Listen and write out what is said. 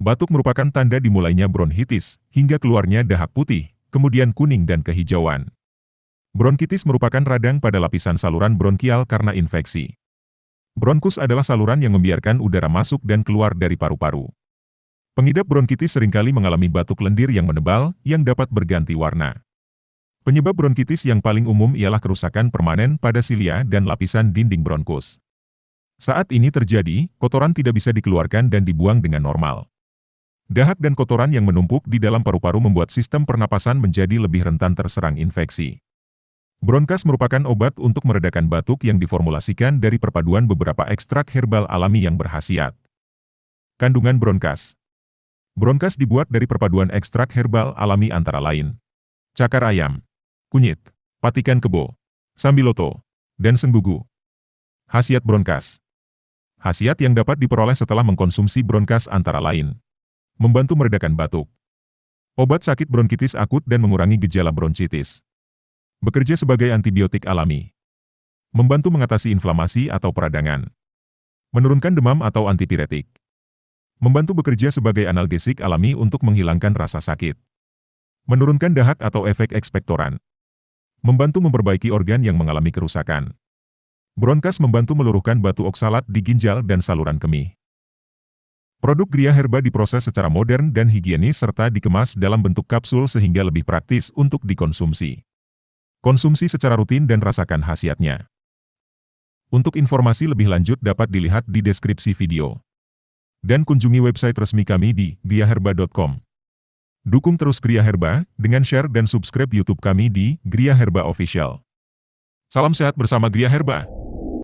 Batuk merupakan tanda dimulainya bronkitis, hingga keluarnya dahak putih, kemudian kuning dan kehijauan. Bronkitis merupakan radang pada lapisan saluran bronkial karena infeksi. Bronkus adalah saluran yang membiarkan udara masuk dan keluar dari paru-paru. Pengidap bronkitis seringkali mengalami batuk lendir yang menebal, yang dapat berganti warna. Penyebab bronkitis yang paling umum ialah kerusakan permanen pada silia dan lapisan dinding bronkus. Saat ini terjadi, kotoran tidak bisa dikeluarkan dan dibuang dengan normal. Dahak dan kotoran yang menumpuk di dalam paru-paru membuat sistem pernapasan menjadi lebih rentan terserang infeksi. Bronkas merupakan obat untuk meredakan batuk yang diformulasikan dari perpaduan beberapa ekstrak herbal alami yang berkhasiat. Kandungan bronkas. Bronkas dibuat dari perpaduan ekstrak herbal alami antara lain cakar ayam, kunyit, patikan kebo, sambiloto, dan senggugu. Khasiat bronkas. Khasiat yang dapat diperoleh setelah mengkonsumsi bronkas antara lain: membantu meredakan batuk, obat sakit bronkitis akut dan mengurangi gejala bronkitis, bekerja sebagai antibiotik alami, membantu mengatasi inflamasi atau peradangan, menurunkan demam atau antipiretik, membantu bekerja sebagai analgesik alami untuk menghilangkan rasa sakit, menurunkan dahak atau efek ekspektoran, membantu memperbaiki organ yang mengalami kerusakan. Bronkas membantu meluruhkan batu oksalat di ginjal dan saluran kemih. Produk Gria Herba diproses secara modern dan higienis serta dikemas dalam bentuk kapsul sehingga lebih praktis untuk dikonsumsi. Konsumsi secara rutin dan rasakan khasiatnya. Untuk informasi lebih lanjut dapat dilihat di deskripsi video. Dan kunjungi website resmi kami di griaherba.com. Dukung terus Gria Herba dengan share dan subscribe YouTube kami di Gria Herba Official. Salam sehat bersama Gria Herba.